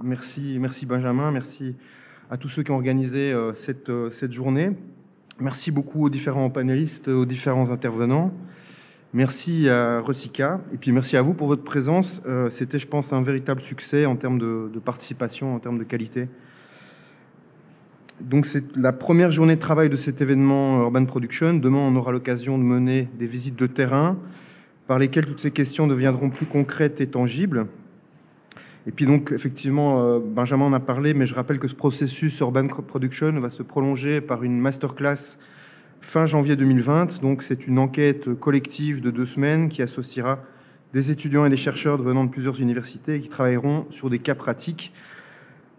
Merci Benjamin, merci à tous ceux qui ont organisé cette journée. Merci beaucoup aux différents panélistes, aux différents intervenants. Merci à Recica et puis merci à vous pour votre présence. C'était, je pense, un véritable succès en termes de participation, en termes de qualité. Donc c'est la première journée de travail de cet événement Urban Production. Demain, on aura l'occasion de mener des visites de terrain par lesquelles toutes ces questions deviendront plus concrètes et tangibles. Et puis donc, effectivement, Benjamin en a parlé, mais je rappelle que ce processus Urban Production va se prolonger par une masterclass fin janvier 2020. Donc, c'est une enquête collective de 2 semaines qui associera des étudiants et des chercheurs venant de plusieurs universités et qui travailleront sur des cas pratiques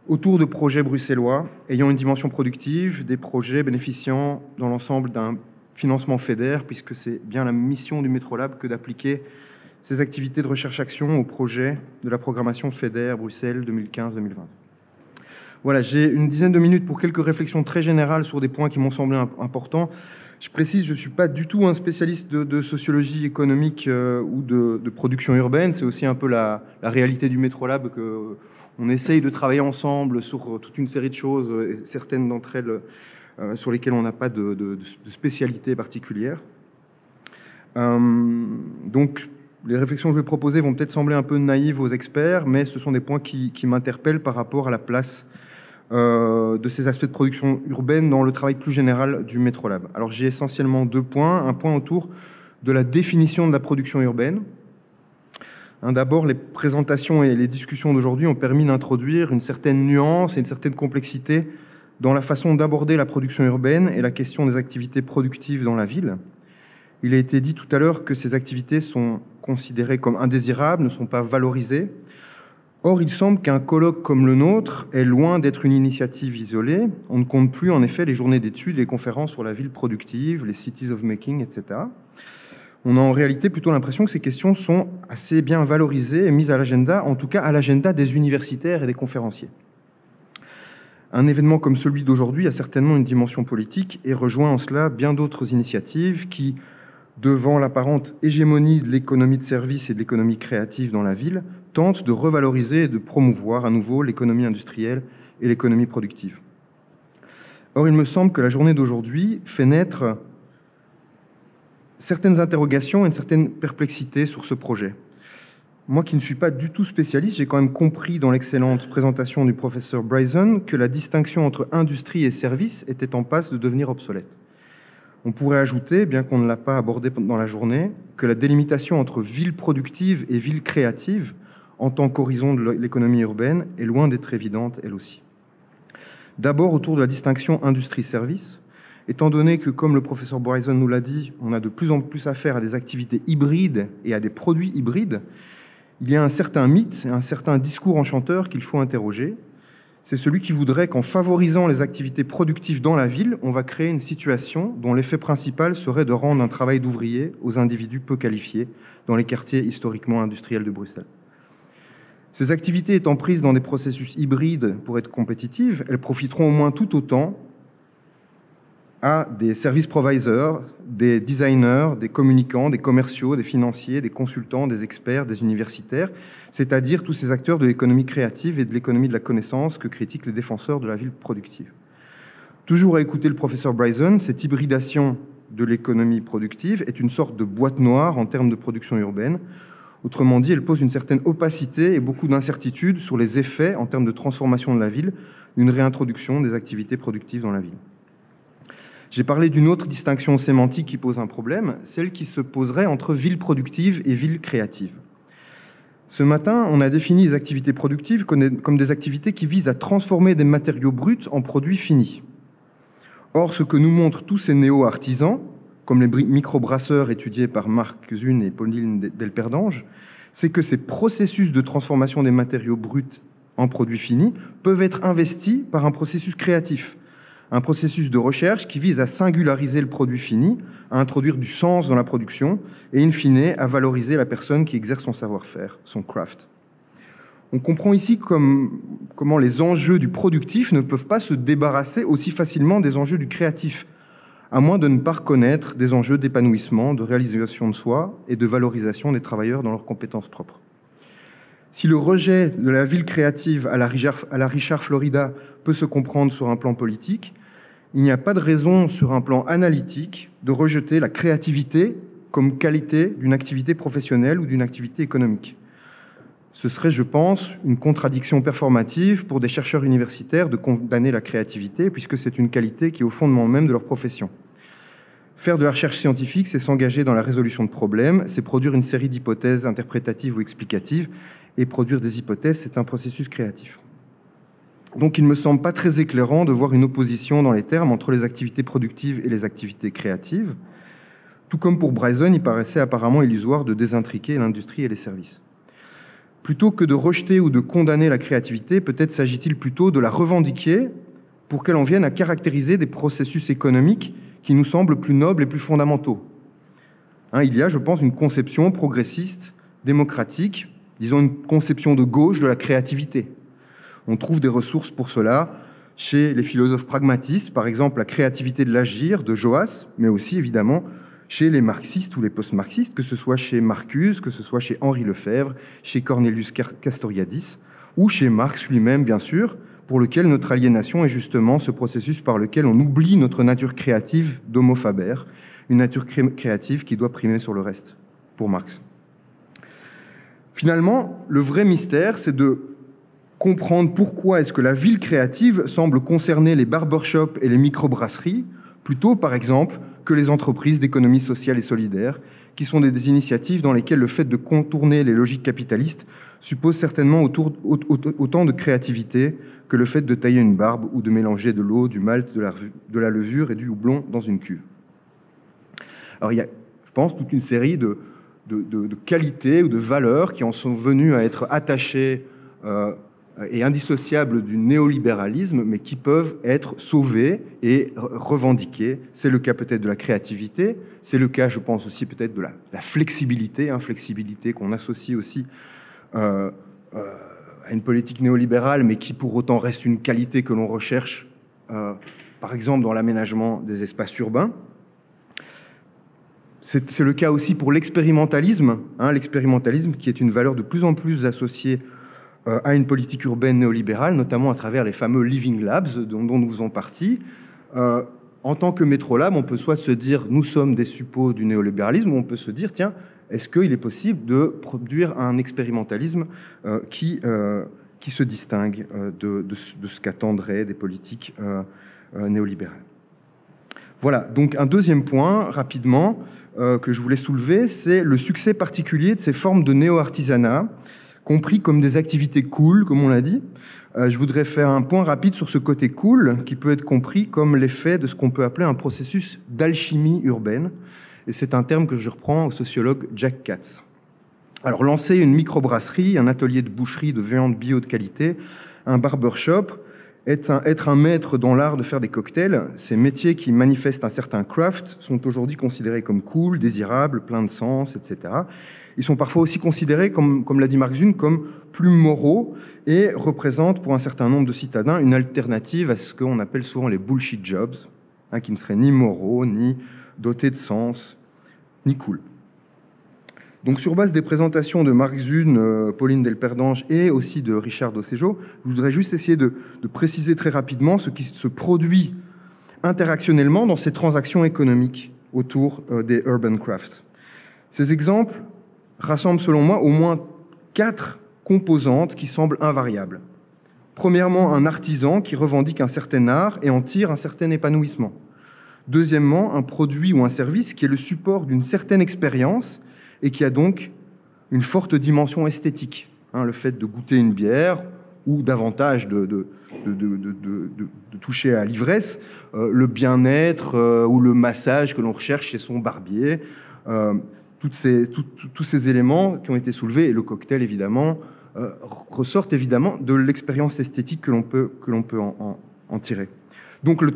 autour de projets bruxellois ayant une dimension productive, des projets bénéficiant dans l'ensemble d'un financement FEDER, puisque c'est bien la mission du Metrolab que d'appliquer ces activités de recherche-action au projet de la programmation FEDER Bruxelles 2015-2020. Voilà, j'ai une dizaine de minutes pour quelques réflexions très générales sur des points qui m'ont semblé importants. Je précise, je ne suis pas du tout un spécialiste de sociologie économique ou de production urbaine. C'est aussi un peu la réalité du Metrolab qu'on essaye de travailler ensemble sur toute une série de choses, et certaines d'entre elles sur lesquelles on n'a pas de spécialité particulière. Donc, les réflexions que je vais proposer vont peut-être sembler un peu naïves aux experts, mais ce sont des points qui m'interpellent par rapport à la place de ces aspects de production urbaine dans le travail plus général du Metrolab. Alors j'ai essentiellement 2 points. Un point autour de la définition de la production urbaine. D'abord, les présentations et les discussions d'aujourd'hui ont permis d'introduire une certaine nuance et une certaine complexité dans la façon d'aborder la production urbaine et la question des activités productives dans la ville. Il a été dit tout à l'heure que ces activités sont considérées comme indésirables, ne sont pas valorisées. Or, il semble qu'un colloque comme le nôtre est loin d'être une initiative isolée. On ne compte plus, en effet, les journées d'études, les conférences sur la ville productive, les cities of making, etc. On a en réalité plutôt l'impression que ces questions sont assez bien valorisées et mises à l'agenda, en tout cas à l'agenda des universitaires et des conférenciers. Un événement comme celui d'aujourd'hui a certainement une dimension politique et rejoint en cela bien d'autres initiatives qui, devant l'apparente hégémonie de l'économie de service et de l'économie créative dans la ville, tente de revaloriser et de promouvoir à nouveau l'économie industrielle et l'économie productive. Or, il me semble que la journée d'aujourd'hui fait naître certaines interrogations et une certaine perplexité sur ce projet. Moi qui ne suis pas du tout spécialiste, j'ai quand même compris dans l'excellente présentation du professeur Bryson que la distinction entre industrie et service était en passe de devenir obsolète. On pourrait ajouter, bien qu'on ne l'a pas abordé dans la journée, que la délimitation entre ville productive et ville créative, en tant qu'horizon de l'économie urbaine, est loin d'être évidente, elle aussi. D'abord, autour de la distinction industrie-service, étant donné que, comme le professeur Bryson nous l'a dit, on a de plus en plus affaire à des activités hybrides et à des produits hybrides, il y a un certain mythe et un certain discours enchanteur qu'il faut interroger. C'est celui qui voudrait qu'en favorisant les activités productives dans la ville, on va créer une situation dont l'effet principal serait de rendre un travail d'ouvrier aux individus peu qualifiés dans les quartiers historiquement industriels de Bruxelles. Ces activités étant prises dans des processus hybrides pour être compétitives, elles profiteront au moins tout autant à des service providers, des designers, des communicants, des commerciaux, des financiers, des consultants, des experts, des universitaires, c'est-à-dire tous ces acteurs de l'économie créative et de l'économie de la connaissance que critiquent les défenseurs de la ville productive. Toujours à écouter le professeur Bryson, cette hybridation de l'économie productive est une sorte de boîte noire en termes de production urbaine. Autrement dit, elle pose une certaine opacité et beaucoup d'incertitudes sur les effets en termes de transformation de la ville d'une réintroduction des activités productives dans la ville. J'ai parlé d'une autre distinction sémantique qui pose un problème, celle qui se poserait entre ville productive et ville créative. Ce matin, on a défini les activités productives comme des activités qui visent à transformer des matériaux bruts en produits finis. Or, ce que nous montrent tous ces néo-artisans, comme les microbrasseurs étudiés par Marc Zune et Pauline Delperdange, c'est que ces processus de transformation des matériaux bruts en produits finis peuvent être investis par un processus créatif, un processus de recherche qui vise à singulariser le produit fini, à introduire du sens dans la production et, in fine, à valoriser la personne qui exerce son savoir-faire, son craft. On comprend ici comment les enjeux du productif ne peuvent pas se débarrasser aussi facilement des enjeux du créatif, à moins de ne pas reconnaître des enjeux d'épanouissement, de réalisation de soi et de valorisation des travailleurs dans leurs compétences propres. Si le rejet de la ville créative à la Richard Florida peut se comprendre sur un plan politique, il n'y a pas de raison sur un plan analytique de rejeter la créativité comme qualité d'une activité professionnelle ou d'une activité économique. Ce serait, je pense, une contradiction performative pour des chercheurs universitaires de condamner la créativité, puisque c'est une qualité qui est au fondement même de leur profession. Faire de la recherche scientifique, c'est s'engager dans la résolution de problèmes, c'est produire une série d'hypothèses interprétatives ou explicatives, et produire des hypothèses, c'est un processus créatif. Donc il ne me semble pas très éclairant de voir une opposition dans les termes entre les activités productives et les activités créatives. Tout comme pour Bryson, il paraissait apparemment illusoire de désintriquer l'industrie et les services. Plutôt que de rejeter ou de condamner la créativité, peut-être s'agit-il plutôt de la revendiquer pour qu'elle en vienne à caractériser des processus économiques qui nous semblent plus nobles et plus fondamentaux. Il y a, je pense, une conception progressiste, démocratique, disons une conception de gauche de la créativité. On trouve des ressources pour cela chez les philosophes pragmatistes, par exemple la créativité de l'agir de Joas, mais aussi évidemment chez les marxistes ou les post-marxistes, que ce soit chez Marcuse, que ce soit chez Henri Lefebvre, chez Cornelius Castoriadis, ou chez Marx lui-même, bien sûr, pour lequel notre aliénation est justement ce processus par lequel on oublie notre nature créative d'homo faber, une nature créative qui doit primer sur le reste, pour Marx. Finalement, le vrai mystère, c'est de comprendre pourquoi est-ce que la ville créative semble concerner les barbershops et les microbrasseries, plutôt, par exemple, que les entreprises d'économie sociale et solidaire, qui sont des initiatives dans lesquelles le fait de contourner les logiques capitalistes suppose certainement autant de créativité que le fait de tailler une barbe ou de mélanger de l'eau, du malt, de la levure et du houblon dans une cuve. Alors il y a, je pense, toute une série de qualités ou de valeurs qui en sont venues à être attachées et indissociables du néolibéralisme, mais qui peuvent être sauvées et revendiquées. C'est le cas peut-être de la créativité, c'est le cas, je pense aussi peut-être de la flexibilité, flexibilité qu'on associe aussi à une politique néolibérale, mais qui pour autant reste une qualité que l'on recherche, par exemple dans l'aménagement des espaces urbains. C'est le cas aussi pour l'expérimentalisme, l'expérimentalisme qui est une valeur de plus en plus associée à une politique urbaine néolibérale, notamment à travers les fameux Living Labs dont nous faisons partie. En tant que Métrolab, on peut soit se dire nous sommes des suppôts du néolibéralisme, ou on peut se dire tiens, est-ce qu'il est possible de produire un expérimentalisme qui se distingue de ce qu'attendraient des politiques néolibérales. Voilà, donc un deuxième point, rapidement, que je voulais soulever, c'est le succès particulier de ces formes de néo-artisanat, compris comme des activités cool, comme on l'a dit. Je voudrais faire un point rapide sur ce côté cool, qui peut être compris comme l'effet de ce qu'on peut appeler un processus d'alchimie urbaine. Et c'est un terme que je reprends au sociologue Jack Katz. Alors, lancer une microbrasserie, un atelier de boucherie de viande bio de qualité, un barbershop, être un maître dans l'art de faire des cocktails, ces métiers qui manifestent un certain craft sont aujourd'hui considérés comme cool, désirables, pleins de sens, etc. Ils sont parfois aussi considérés, comme l'a dit Mark Zune, comme plus moraux et représentent pour un certain nombre de citadins une alternative à ce qu'on appelle souvent les bullshit jobs, qui ne seraient ni moraux, ni dotés de sens, ni cool. Donc, sur base des présentations de Mark Zune, Pauline Delperdange et aussi de Richard Docejo, je voudrais juste essayer de préciser très rapidement ce qui se produit interactionnellement dans ces transactions économiques autour des urban crafts. Ces exemples rassemblent, selon moi, au moins 4 composantes qui semblent invariables. Premièrement, un artisan qui revendique un certain art et en tire un certain épanouissement. Deuxièmement, un produit ou un service qui est le support d'une certaine expérience et qui a donc une forte dimension esthétique. Le fait de goûter une bière ou davantage de toucher à l'ivresse, le bien-être ou le massage que l'on recherche chez son barbier, tous ces éléments qui ont été soulevés, et le cocktail évidemment, ressortent évidemment de l'expérience esthétique que l'on peut en tirer. Donc la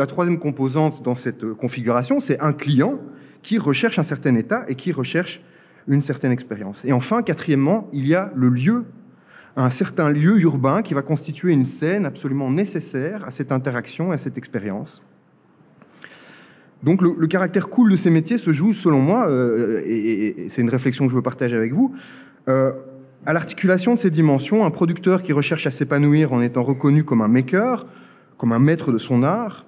troisième composante dans cette configuration, c'est un client qui recherche un certain état et qui recherche une certaine expérience. Et enfin, quatrièmement, il y a le lieu, un certain lieu urbain qui va constituer une scène absolument nécessaire à cette interaction et à cette expérience. Donc le caractère cool de ces métiers se joue, selon moi, et c'est une réflexion que je veux partager avec vous, À l'articulation de ces dimensions, un producteur qui recherche à s'épanouir en étant reconnu comme un maker, comme un maître de son art,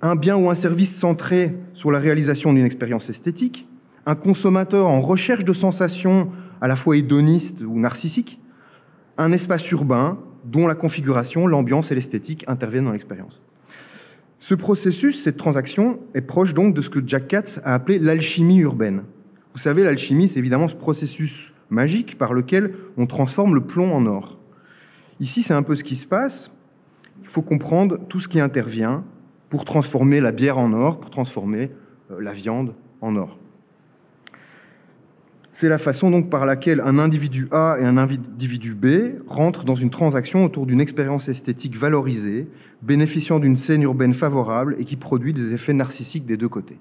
un bien ou un service centré sur la réalisation d'une expérience esthétique, un consommateur en recherche de sensations à la fois hédonistes ou narcissiques, un espace urbain dont la configuration, l'ambiance et l'esthétique interviennent dans l'expérience. Ce processus, cette transaction, est proche donc de ce que Jack Katz a appelé l'alchimie urbaine. Vous savez, l'alchimie, c'est évidemment ce processus magique par lequel on transforme le plomb en or. Ici, c'est un peu ce qui se passe. Il faut comprendre tout ce qui intervient pour transformer la bière en or, pour transformer la viande en or. C'est la façon donc par laquelle un individu A et un individu B rentrent dans une transaction autour d'une expérience esthétique valorisée, bénéficiant d'une scène urbaine favorable et qui produit des effets narcissiques des deux côtés.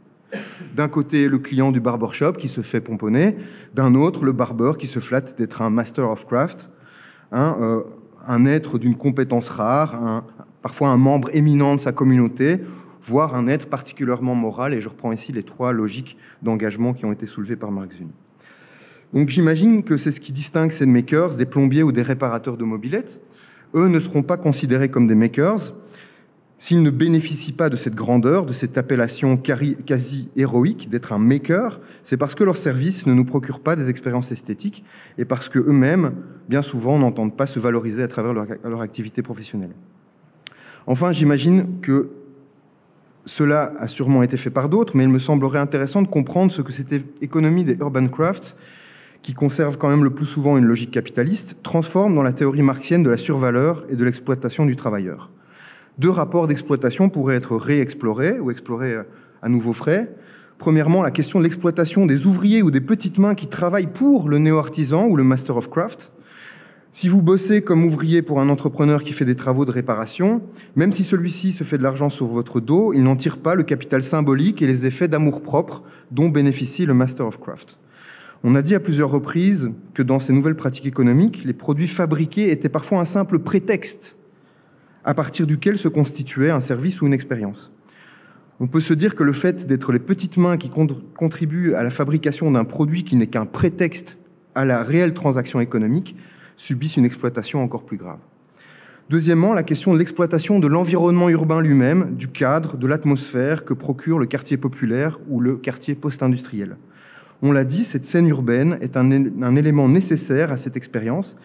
D'un côté, le client du barbershop qui se fait pomponner, d'un autre, le barbeur qui se flatte d'être un master of craft, un être d'une compétence rare, parfois un membre éminent de sa communauté, voire un être particulièrement moral, et je reprends ici les 3 logiques d'engagement qui ont été soulevées par Mark Zune. Donc j'imagine que c'est ce qui distingue ces makers des plombiers ou des réparateurs de mobylettes. Eux ne seront pas considérés comme des makers s'ils ne bénéficient pas de cette grandeur, de cette appellation quasi héroïque d'être un maker. C'est parce que leurs services ne nous procurent pas des expériences esthétiques et parce qu'eux-mêmes, bien souvent, n'entendent pas se valoriser à travers leur activité professionnelle. Enfin, j'imagine que cela a sûrement été fait par d'autres, mais il me semblerait intéressant de comprendre ce que cette économie des urban crafts, qui conserve quand même le plus souvent une logique capitaliste, transforme dans la théorie marxienne de la survaleur et de l'exploitation du travailleur. 2 rapports d'exploitation pourraient être réexplorés ou explorés à nouveau frais. Premièrement, la question de l'exploitation des ouvriers ou des petites mains qui travaillent pour le néo-artisan ou le master of craft. Si vous bossez comme ouvrier pour un entrepreneur qui fait des travaux de réparation, même si celui-ci se fait de l'argent sur votre dos, il n'en tire pas le capital symbolique et les effets d'amour-propre dont bénéficie le master of craft. On a dit à plusieurs reprises que dans ces nouvelles pratiques économiques, les produits fabriqués étaient parfois un simple prétexte à partir duquel se constituait un service ou une expérience. On peut se dire que le fait d'être les petites mains qui contribuent à la fabrication d'un produit qui n'est qu'un prétexte à la réelle transaction économique subissent une exploitation encore plus grave. Deuxièmement, la question de l'exploitation de l'environnement urbain lui-même, du cadre, de l'atmosphère que procure le quartier populaire ou le quartier post-industriel. On l'a dit, cette scène urbaine est un élément nécessaire à cette expérience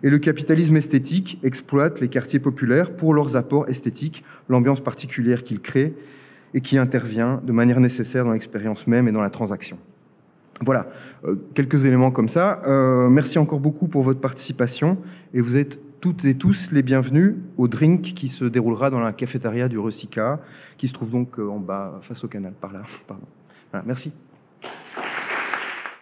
et le capitalisme esthétique exploite les quartiers populaires pour leurs apports esthétiques, l'ambiance particulière qu'ils créent et qui intervient de manière nécessaire dans l'expérience même et dans la transaction. Voilà, quelques éléments comme ça. Merci encore beaucoup pour votre participation et vous êtes toutes et tous les bienvenus au drink qui se déroulera dans la cafétéria du Recica, qui se trouve donc en bas face au canal, par là. Pardon. Voilà, merci.